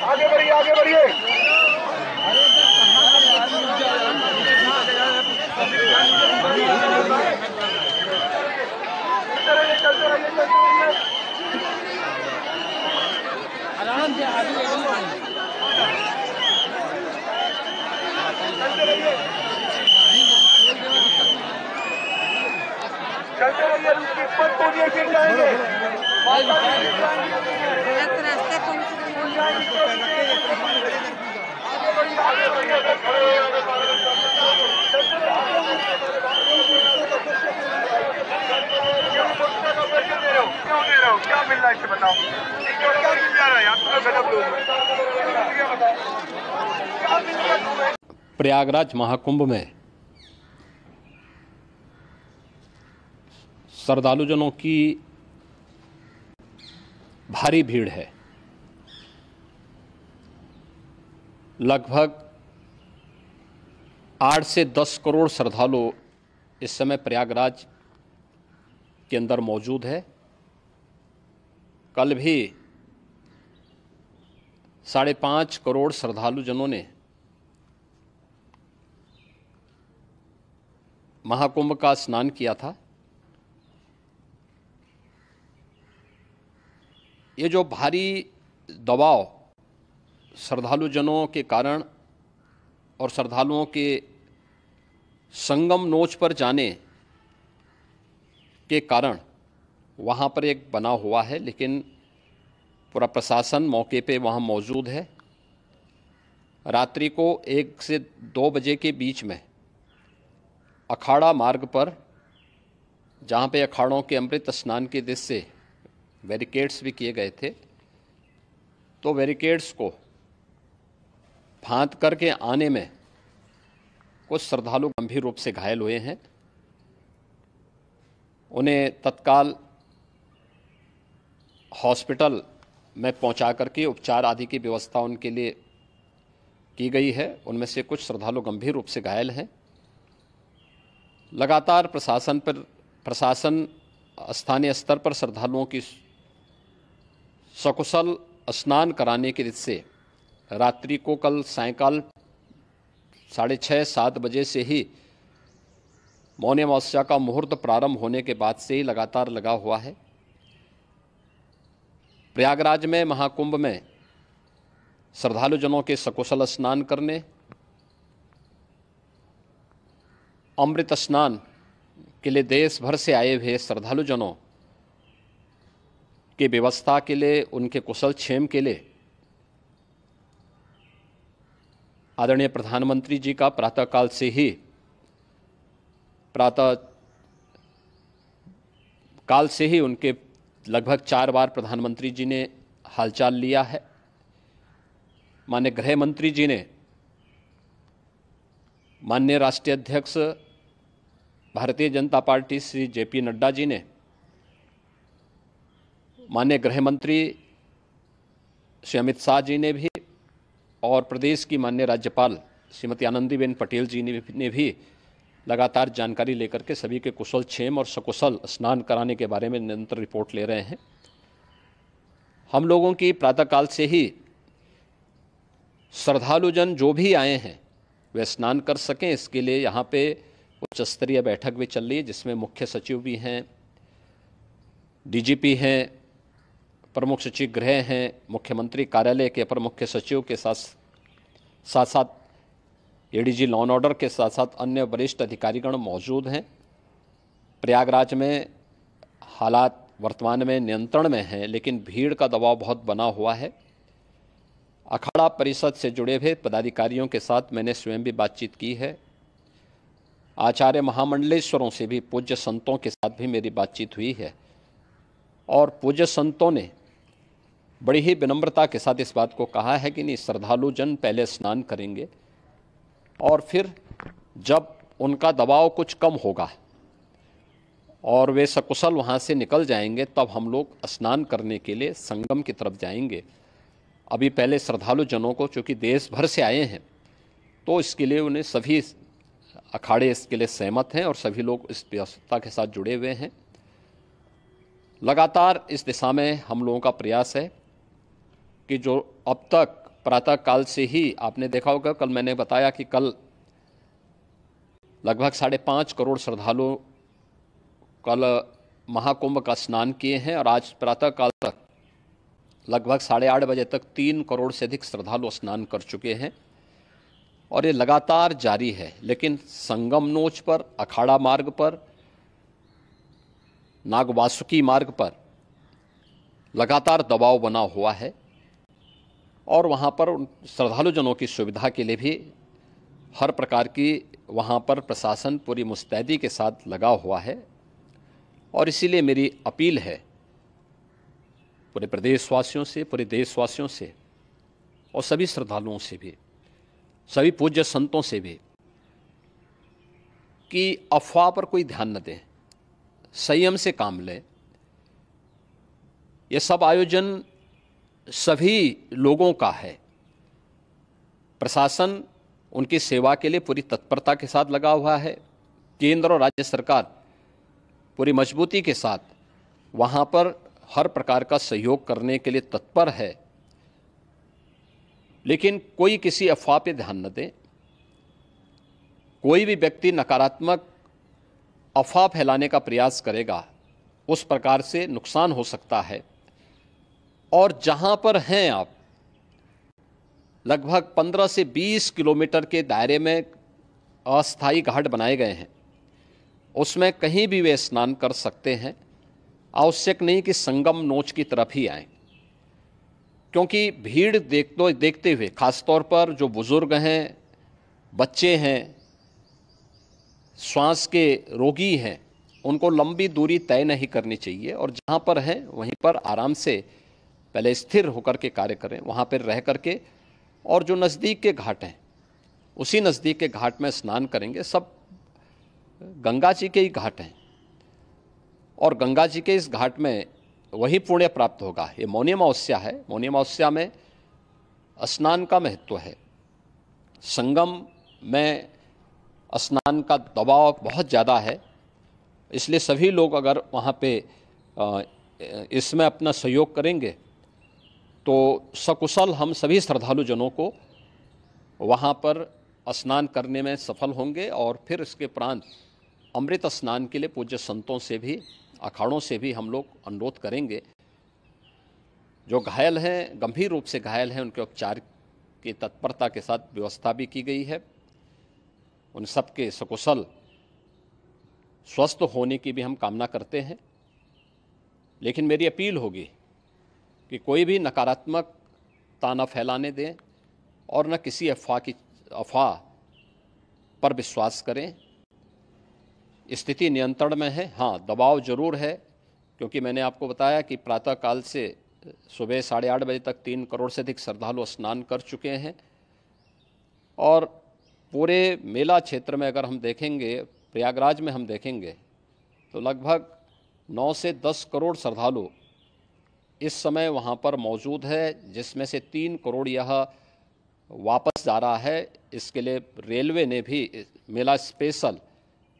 आगे बढ़िए, आगे बढ़िए। आराम से आगे चलते रहिए, मत बोलिए, गिर जाएंगे। क्यों दे रहे हो? क्या मिल रहा है इसे बताओ। क्या मिल जा रहा है? आप गजब लोग हैं। प्रयागराज महाकुंभ में श्रद्धालुजनों की भारी भीड़ है। लगभग 8 से 10 करोड़ श्रद्धालु इस समय प्रयागराज के अंदर मौजूद है। कल भी 5.5 करोड़ श्रद्धालुजनों ने महाकुंभ का स्नान किया था। ये जो भारी दबाव श्रद्धालुजनों के कारण और श्रद्धालुओं के संगम नोच पर जाने के कारण वहाँ पर एक बना हुआ है, लेकिन पूरा प्रशासन मौके पे वहाँ मौजूद है। रात्रि को 1 से 2 बजे के बीच में अखाड़ा मार्ग पर, जहाँ पे अखाड़ों के अमृत स्नान के दृश्य से बैरिकेड्स भी किए गए थे, तो बैरिकेड्स को फांद करके आने में कुछ श्रद्धालु गंभीर रूप से घायल हुए हैं। उन्हें तत्काल हॉस्पिटल में पहुंचा करके उपचार आदि की व्यवस्था उनके लिए की गई है। उनमें से कुछ श्रद्धालु गंभीर रूप से घायल हैं। लगातार प्रशासन स्थानीय स्तर पर श्रद्धालुओं की सकुशल स्नान कराने के दृष्टि से रात्रि को कल सायंकाल 6:30-7 बजे से ही मौनी अमावस्या का मुहूर्त प्रारंभ होने के बाद से ही लगातार लगा हुआ है। प्रयागराज में महाकुंभ में श्रद्धालुजनों के सकुशल स्नान करने, अमृत स्नान के लिए देश भर से आए हुए श्रद्धालुजनों की व्यवस्था के लिए, उनके कुशल क्षेम के लिए आदरणीय प्रधानमंत्री जी का प्रातःकाल से ही उनके लगभग 4 बार प्रधानमंत्री जी ने हालचाल लिया है। माननीय गृह मंत्री जी ने, माननीय राष्ट्रीय अध्यक्ष भारतीय जनता पार्टी श्री JP नड्डा जी ने, माननीय गृह मंत्री श्री अमित शाह जी ने भी, और प्रदेश की माननीय राज्यपाल श्रीमती आनंदीबेन पटेल जी ने भी लगातार जानकारी लेकर के सभी के कुशल क्षेम और सकुशल स्नान कराने के बारे में निरंतर रिपोर्ट ले रहे हैं। हम लोगों की प्रातःकाल से ही श्रद्धालुजन जो भी आए हैं वे स्नान कर सकें, इसके लिए यहाँ पे उच्च स्तरीय बैठक भी चल रही है, जिसमें मुख्य सचिव भी हैं, DGP हैं, प्रमुख सचिव गृह हैं, मुख्यमंत्री कार्यालय के अपर मुख्य सचिव के साथ साथ ADG लॉ एंड ऑर्डर के साथ साथ अन्य वरिष्ठ अधिकारीगण मौजूद हैं। प्रयागराज में हालात वर्तमान में नियंत्रण में हैं, लेकिन भीड़ का दबाव बहुत बना हुआ है। अखाड़ा परिषद से जुड़े हुए पदाधिकारियों के साथ मैंने स्वयं भी बातचीत की है। आचार्य महामंडलेश्वरों से भी, पूज्य संतों के साथ भी मेरी बातचीत हुई है, और पूज्य संतों ने बड़ी ही विनम्रता के साथ इस बात को कहा है कि नहीं, श्रद्धालु जन पहले स्नान करेंगे और फिर जब उनका दबाव कुछ कम होगा और वे सकुशल वहाँ से निकल जाएंगे, तब हम लोग स्नान करने के लिए संगम की तरफ जाएंगे। अभी पहले श्रद्धालु जनों को, चूँकि देश भर से आए हैं, तो इसके लिए उन्हें सभी अखाड़े इसके लिए सहमत हैं और सभी लोग इस व्यवस्था के साथ जुड़े हुए हैं। लगातार इस दिशा में हम लोगों का प्रयास है कि जो अब तक प्रातःकाल से ही आपने देखा होगा, कल मैंने बताया कि कल लगभग 5.5 करोड़ श्रद्धालु कल महाकुंभ का स्नान किए हैं और आज प्रातःकाल तक लगभग 8:30 बजे तक 3 करोड़ से अधिक श्रद्धालु स्नान कर चुके हैं और ये लगातार जारी है। लेकिन संगम नोच पर, अखाड़ा मार्ग पर, नागवासुकी मार्ग पर लगातार दबाव बना हुआ है और वहाँ पर श्रद्धालु जनों की सुविधा के लिए भी हर प्रकार की वहाँ पर प्रशासन पूरी मुस्तैदी के साथ लगा हुआ है। और इसीलिए मेरी अपील है पूरे प्रदेशवासियों से, पूरे देशवासियों से और सभी श्रद्धालुओं से भी, सभी पूज्य संतों से भी, कि अफवाह पर कोई ध्यान न दें, संयम से काम लें। ये सब आयोजन सभी लोगों का है। प्रशासन उनकी सेवा के लिए पूरी तत्परता के साथ लगा हुआ है। केंद्र और राज्य सरकार पूरी मजबूती के साथ वहाँ पर हर प्रकार का सहयोग करने के लिए तत्पर है। लेकिन कोई किसी अफवाह पे ध्यान न दे। कोई भी व्यक्ति नकारात्मक अफवाह फैलाने का प्रयास करेगा, उस प्रकार से नुकसान हो सकता है। और जहाँ पर हैं आप, लगभग 15 से 20 किलोमीटर के दायरे में अस्थायी घाट बनाए गए हैं, उसमें कहीं भी वे स्नान कर सकते हैं। आवश्यक नहीं कि संगम नोच की तरफ ही आएं, क्योंकि भीड़ देखते हुए, खासतौर पर जो बुजुर्ग हैं, बच्चे हैं, श्वास के रोगी हैं, उनको लंबी दूरी तय नहीं करनी चाहिए और जहाँ पर हैं वहीं पर आराम से पहले स्थिर होकर के कार्य करें, वहाँ पर रह करके। और जो नज़दीक के घाट हैं, उसी नज़दीक के घाट में स्नान करेंगे। सब गंगा जी के ही घाट हैं और गंगा जी के इस घाट में वही पुण्य प्राप्त होगा। ये मौनी अमावस्या है। मौनी अमावस्या में स्नान का महत्व है। संगम में स्नान का दबाव बहुत ज़्यादा है, इसलिए सभी लोग अगर वहाँ पे इसमें अपना सहयोग करेंगे तो सकुशल हम सभी श्रद्धालु जनों को वहाँ पर स्नान करने में सफल होंगे। और फिर इसके उपरांत अमृत स्नान के लिए पूज्य संतों से भी, अखाड़ों से भी हम लोग अनुरोध करेंगे। जो घायल हैं, गंभीर रूप से घायल हैं, उनके उपचार की तत्परता के साथ व्यवस्था भी की गई है। उन सबके सकुशल स्वस्थ होने की भी हम कामना करते हैं। लेकिन मेरी अपील होगी कि कोई भी नकारात्मकता न फैलाने दें और न किसी अफवाह पर विश्वास करें। स्थिति नियंत्रण में है। हाँ, दबाव जरूर है, क्योंकि मैंने आपको बताया कि प्रातःकाल से सुबह 8:30 बजे तक 3 करोड़ से अधिक श्रद्धालु स्नान कर चुके हैं। और पूरे मेला क्षेत्र में अगर हम देखेंगे, प्रयागराज में हम देखेंगे, तो लगभग 9 से 10 करोड़ श्रद्धालु इस समय वहाँ पर मौजूद है, जिसमें से 3 करोड़ यह वापस जा रहा है। इसके लिए रेलवे ने भी मेला स्पेशल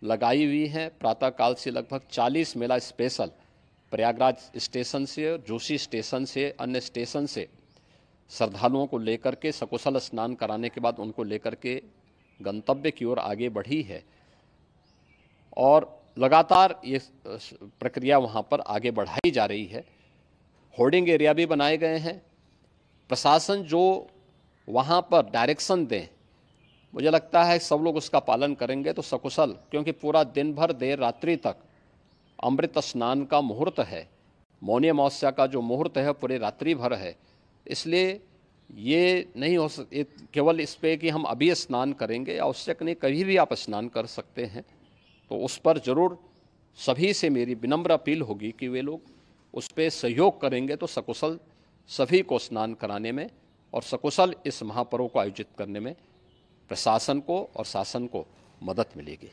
लगाई हुई है। प्रातःकाल से लगभग 40 मेला स्पेशल प्रयागराज स्टेशन से, जोशी स्टेशन से, अन्य स्टेशन से श्रद्धालुओं को लेकर के सकुशल स्नान कराने के बाद उनको लेकर के गंतव्य की ओर आगे बढ़ी है। और लगातार ये प्रक्रिया वहाँ पर आगे बढ़ाई जा रही है। होर्डिंग एरिया भी बनाए गए हैं। प्रशासन जो वहाँ पर डायरेक्शन दें, मुझे लगता है सब लोग उसका पालन करेंगे तो सकुशल, क्योंकि पूरा दिन भर देर रात्रि तक अमृत स्नान का मुहूर्त है। मौनी अमावस्या का जो मुहूर्त है पूरे रात्रि भर है। इसलिए ये नहीं हो केवल इस पे कि हम अभी स्नान करेंगे, आवश्यक नहीं, कभी भी आप स्नान कर सकते हैं। तो उस पर ज़रूर सभी से मेरी विनम्र अपील होगी कि वे लोग उस पर सहयोग करेंगे तो सकुशल सभी को स्नान कराने में और सकुशल इस महापर्व को आयोजित करने में प्रशासन को और शासन को मदद मिलेगी।